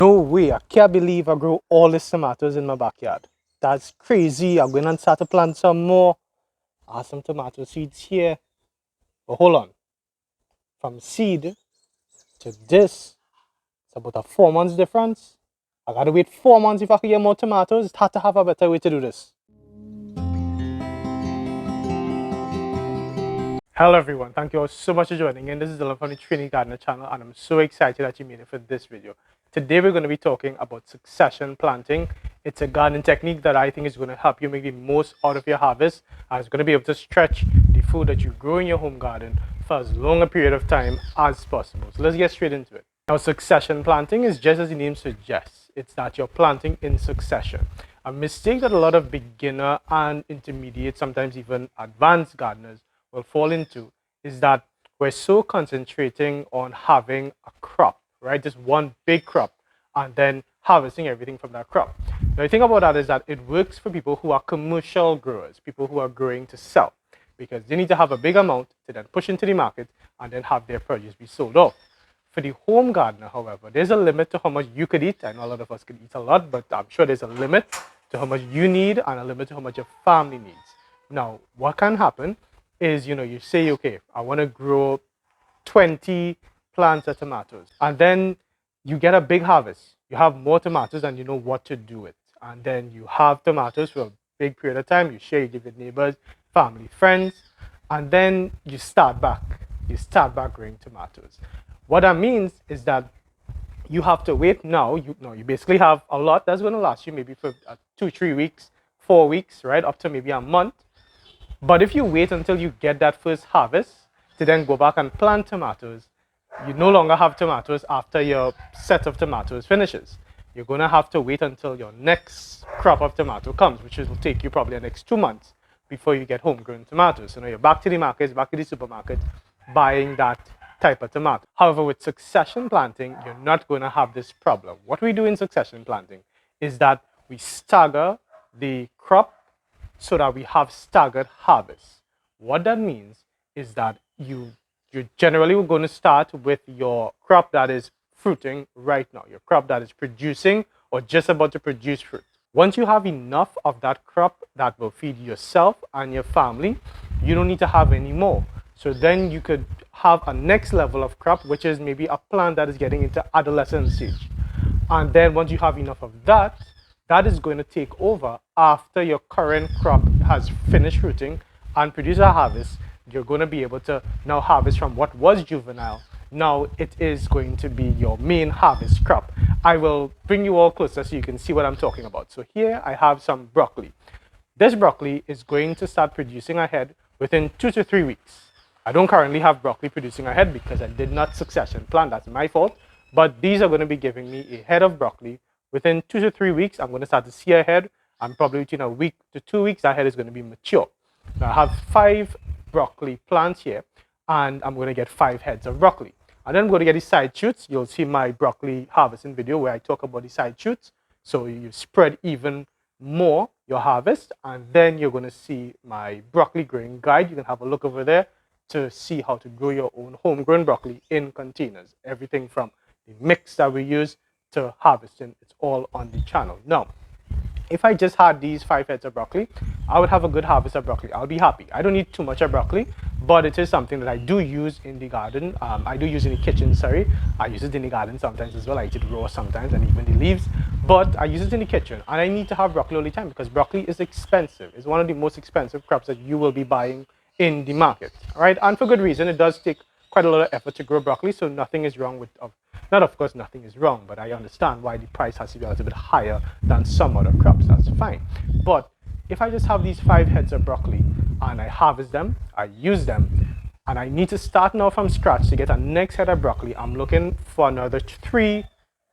No way, I can't believe I grew all these tomatoes in my backyard. That's crazy. I'm going to start to plant some more. I have some tomato seeds here. But hold on. From seed to this, it's about a 4 months difference. I gotta wait 4 months if I can get more tomatoes. It's hard to have a better way to do this. Hello everyone, thank you all so much for joining in. This is Dylan from the Trini Gardener channel and I'm so excited that you made it for this video. Today we're going to be talking about succession planting. It's a gardening technique that I think is going to help you make the most out of your harvest and it's going to be able to stretch the food that you grow in your home garden for as long a period of time as possible. So let's get straight into it. Now succession planting is just as the name suggests. It's that you're planting in succession. A mistake that a lot of beginner and intermediate, sometimes even advanced gardeners will fall into is that we're so concentrating on having a crop, right? Just one big crop and then harvesting everything from that crop. Now, the thing about that is that it works for people who are commercial growers, people who are growing to sell, because they need to have a big amount to then push into the market and then have their produce be sold off. For the home gardener, however, there's a limit to how much you could eat. I know a lot of us could eat a lot, but I'm sure there's a limit to how much you need and a limit to how much your family needs. Now, what can happen is, you say, okay, I want to grow 20 plants of tomatoes. And then you get a big harvest. You have more tomatoes and you know what to do with. And then you have tomatoes for a big period of time. You share, you give your neighbors, family, friends. And then you start back. You start back growing tomatoes. What that means is that you have to wait now. You basically have a lot that's going to last you maybe for 2-3 weeks, 4 weeks, right? Up to maybe a month. But if you wait until you get that first harvest to then go back and plant tomatoes, you no longer have tomatoes after your set of tomatoes finishes. You're going to have to wait until your next crop of tomato comes, which will take you probably the next 2 months before you get homegrown tomatoes. So now you're back to the markets, back to the supermarket, buying that type of tomato. However, with succession planting, you're not going to have this problem. What we do in succession planting is that we stagger the crop so that we have staggered harvests. What that means is that you're generally going to start with your crop that is fruiting right now, your crop that is producing or just about to produce fruit. Once you have enough of that crop that will feed yourself and your family, you don't need to have any more. So then you could have a next level of crop, which is maybe a plant that is getting into adolescent stage. And then once you have enough of that, that is going to take over after your current crop has finished fruiting and produce a harvest. You're going to be able to now harvest from what was juvenile. Now it is going to be your main harvest crop. I will bring you all closer so you can see what I'm talking about. So here I have some broccoli. This broccoli is going to start producing a head within 2 to 3 weeks. I don't currently have broccoli producing a head because I did not succession plant. That's my fault. But these are going to be giving me a head of broccoli. Within 2 to 3 weeks, I'm going to start to see a head. And probably within a week to 2 weeks, that head is going to be mature. Now I have 5 broccoli plants here, and I'm going to get 5 heads of broccoli. And then I'm going to get the side shoots. You'll see my broccoli harvesting video where I talk about the side shoots. So you spread even more your harvest, and then you're going to see my broccoli growing guide. You can have a look over there to see how to grow your own homegrown broccoli in containers. Everything from the mix that we use to harvesting, it's all on the channel. Now, if I just had these 5 heads of broccoli, I would have a good harvest of broccoli. I'll be happy. I don't need too much of broccoli, but it is something that I do use in the garden. I do use in the kitchen, sorry. I use it in the garden sometimes as well. I eat it raw sometimes and even the leaves, but I use it in the kitchen. And I need to have broccoli all the time because broccoli is expensive. It's one of the most expensive crops that you will be buying in the market, right? And for good reason. It does take quite a lot of effort to grow broccoli, so nothing is wrong with not of course nothing is wrong, but I understand why the price has to be a little bit higher than some other crops. That's fine. But if I just have these 5 heads of broccoli and I harvest them, I use them, and I need to start now from scratch to get a next head of broccoli, I'm looking for another 3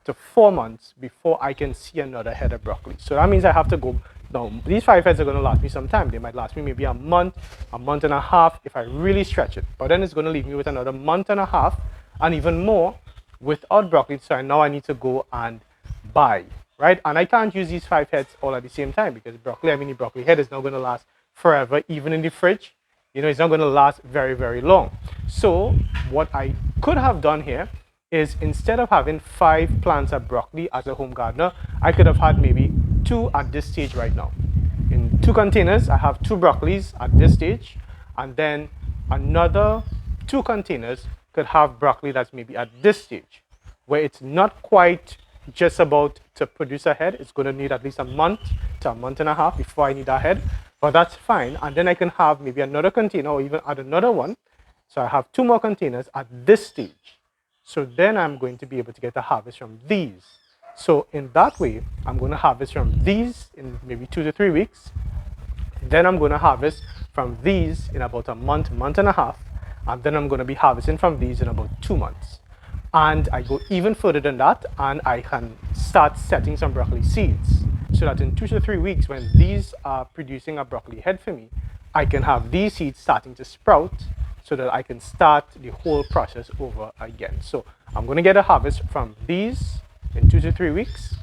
to 4 months before I can see another head of broccoli. So that means I have to go. Now, these 5 heads are going to last me some time. They might last me maybe a month and a half if I really stretch it. But then it's going to leave me with another month and a half and even more without broccoli. So now I need to go and buy, right? And I can't use these 5 heads all at the same time because the broccoli head is not going to last forever, even in the fridge. It's not going to last very, very long. So what I could have done here is instead of having 5 plants of broccoli as a home gardener, I could have had maybe 2 at this stage right now. In 2 containers, I have 2 broccolis at this stage, and then another 2 containers could have broccoli that's maybe at this stage, where it's not quite just about to produce a head. It's going to need at least a month to a month and a half before I need a head, but that's fine. And then I can have maybe another container or even add another one. So I have 2 more containers at this stage. So then I'm going to be able to get a harvest from these. So in that way, I'm going to harvest from these in maybe 2 to 3 weeks. Then I'm going to harvest from these in about a month, month and a half. And then I'm going to be harvesting from these in about 2 months. And I go even further than that, and I can start setting some broccoli seeds. So that in 2 to 3 weeks, when these are producing a broccoli head for me, I can have these seeds starting to sprout so that I can start the whole process over again. So I'm going to get a harvest from these in 2 to 3 weeks.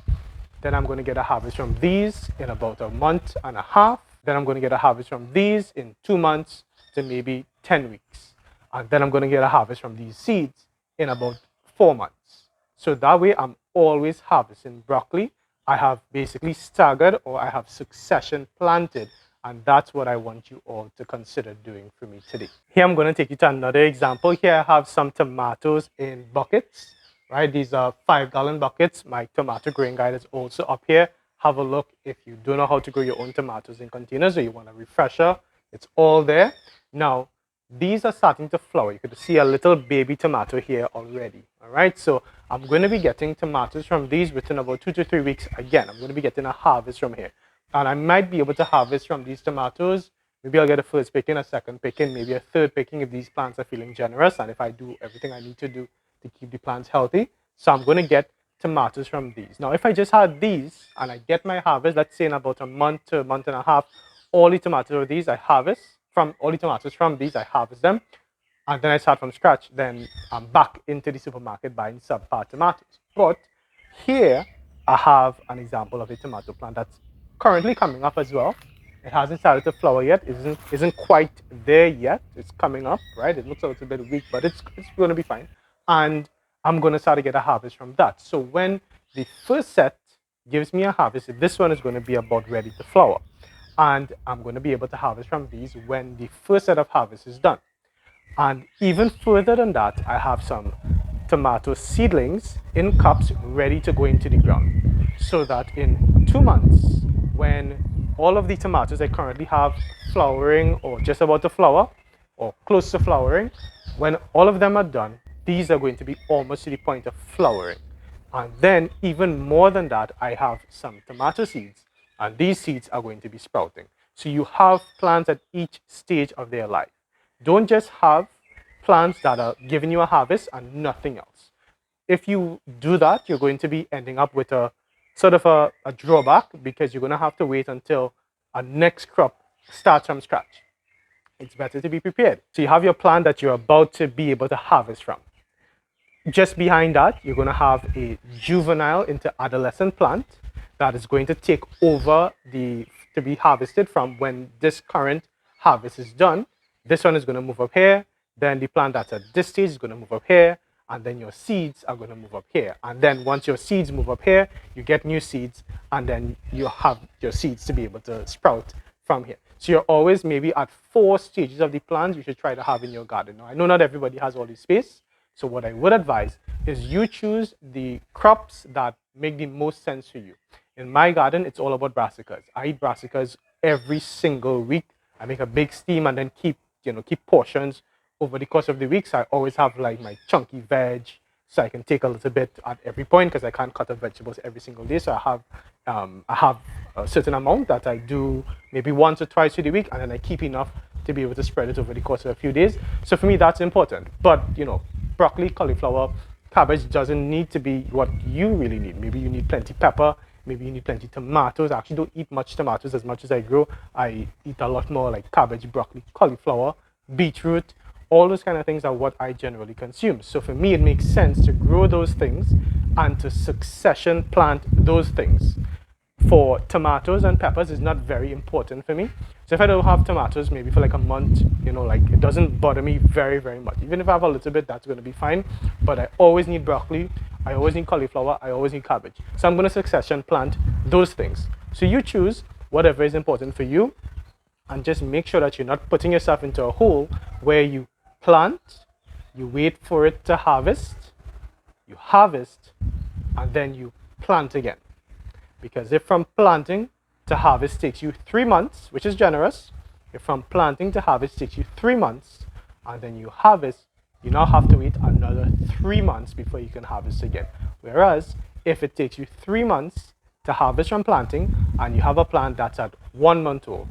Then I'm going to get a harvest from these in about a month and a half. Then I'm going to get a harvest from these in 2 months to maybe 10 weeks. And then I'm going to get a harvest from these seeds in about 4 months. So that way I'm always harvesting broccoli. I have basically staggered, or I have succession planted. And that's what I want you all to consider doing for me today. Here I'm going to take you to another example. Here I have some tomatoes in buckets, right? These are 5-gallon buckets. My tomato growing guide is also up here. Have a look if you don't know how to grow your own tomatoes in containers or you want a refresher. It's all there. Now, these are starting to flower. You could see a little baby tomato here already. All right, so I'm going to be getting tomatoes from these within about 2 to 3 weeks. Again, I'm going to be getting a harvest from here. And I might be able to harvest from these tomatoes. Maybe I'll get a first picking, a second picking, maybe a third picking if these plants are feeling generous and if I do everything I need to do to keep the plants healthy. So I'm going to get tomatoes from these. Now, if I just had these and I get my harvest, let's say in about a month to a month and a half, all the tomatoes of these I harvest from, all the tomatoes from these I harvest them, and then I start from scratch, then I'm back into the supermarket buying subpar tomatoes. But here I have an example of a tomato plant that's currently coming up as well. It hasn't started to flower yet. It isn't quite there yet. It's coming up, right? It looks a little bit weak, but it's going to be fine. And I'm going to start to get a harvest from that. So when the first set gives me a harvest, this one is going to be about ready to flower. And I'm going to be able to harvest from these when the first set of harvest is done. And even further than that, I have some tomato seedlings in cups ready to go into the ground. So that in 2 months, when all of the tomatoes I currently have flowering or just about to flower or close to flowering, when all of them are done, these are going to be almost to the point of flowering. And then even more than that, I have some tomato seeds, and these seeds are going to be sprouting. So you have plants at each stage of their life. Don't just have plants that are giving you a harvest and nothing else. If you do that, you're going to be ending up with a sort of a drawback, because you're going to have to wait until a next crop starts from scratch. It's better to be prepared. So you have your plant that you're about to be able to harvest from. Just behind that, you're going to have a juvenile into adolescent plant that is going to take over to be harvested from when this current harvest is done. This one is going to move up here. Then the plant that's at this stage is going to move up here. And then your seeds are going to move up here. And then once your seeds move up here, you get new seeds. And then you have your seeds to be able to sprout from here. So you're always maybe at 4 stages of the plant you should try to have in your garden. Now, I know not everybody has all the space. So what I would advise is you choose the crops that make the most sense for you. In my garden, it's all about brassicas. I eat brassicas every single week. I make a big steam and then keep portions over the course of the week. So I always have like my chunky veg, so I can take a little bit at every point because I can't cut up vegetables every single day. So I have a certain amount that I do maybe once or twice a week, and then I keep enough to be able to spread it over the course of a few days. So for me, that's important. But broccoli, cauliflower, cabbage doesn't need to be what you really need. Maybe you need plenty pepper. Maybe you need plenty tomatoes. I actually don't eat much tomatoes as much as I grow. I eat a lot more like cabbage, broccoli, cauliflower, beetroot. All those kind of things are what I generally consume. So for me, it makes sense to grow those things and to succession plant those things For tomatoes and peppers, it's not very important for me. So if I don't have tomatoes maybe for like a month, like it doesn't bother me very, very much. Even if I have a little bit, that's going to be fine. But I always need broccoli, I always need cauliflower, I always need cabbage. So I'm going to succession plant those things. So you choose whatever is important for you, and just make sure that you're not putting yourself into a hole where you plant, you wait for it to harvest, you harvest, and then you plant again. Because if from planting to harvest takes you 3 months, which is generous, if from planting to harvest takes you 3 months, and then you harvest, you now have to wait another 3 months before you can harvest again. Whereas if it takes you 3 months to harvest from planting, and you have a plant that's at 1 month old,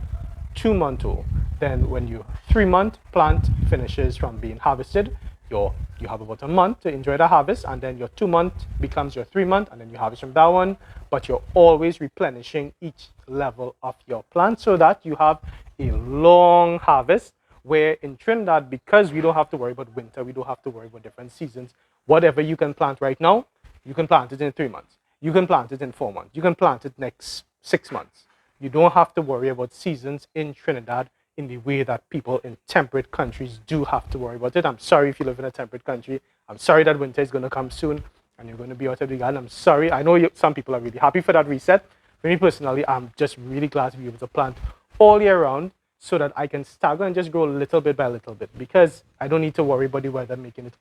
2 month old, then when your 3 month plant finishes from being harvested, you have about a month to enjoy the harvest, and then your 2 month becomes your 3 month, and then you harvest from that one. But you're always replenishing each level of your plant so that you have a long harvest. Where in Trinidad, because we don't have to worry about winter, we don't have to worry about different seasons. Whatever you can plant right now, you can plant it in 3 months. You can plant it in 4 months. You can plant it next 6 months. You don't have to worry about seasons in Trinidad in the way that people in temperate countries do have to worry about it. I'm sorry if you live in a temperate country. I'm sorry that winter is going to come soon and you're going to be out of the garden. I'm sorry. I know some people are really happy for that reset. For me personally, I'm just really glad to be able to plant all year round so that I can stagger and just grow little bit by little bit, because I don't need to worry about the weather making me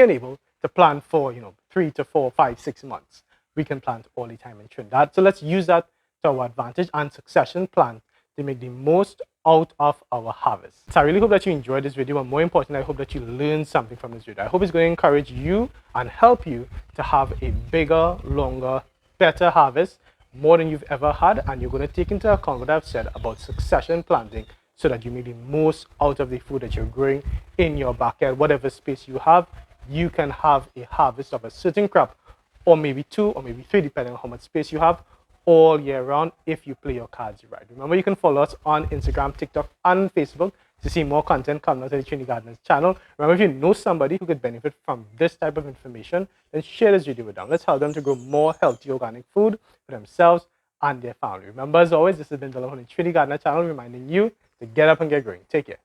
unable to plant for 3 to 4, 5, 6 months. We can plant all the time in Trinidad. So let's use that to our advantage and succession plant to make the most out of our harvest. So I really hope that you enjoyed this video, and more important, I hope that you learned something from this video. I hope it's going to encourage you and help you to have a bigger, longer, better harvest, more than you've ever had, and you're going to take into account what I've said about succession planting so that you make the most out of the food that you're growing in your backyard. Whatever space you have, you can have a harvest of a certain crop, or maybe 2 or maybe 3, depending on how much space you have, all year round if you play your cards right. Remember, you can follow us on Instagram, TikTok, and Facebook to see more content coming out of the Trini Gardener's channel. Remember, if you know somebody who could benefit from this type of information, then share this video with them. Let's help them to grow more healthy organic food for themselves and their family. Remember, as always, this has been Dylan on the Trini Gardener channel, reminding you to get up and get growing. Take care.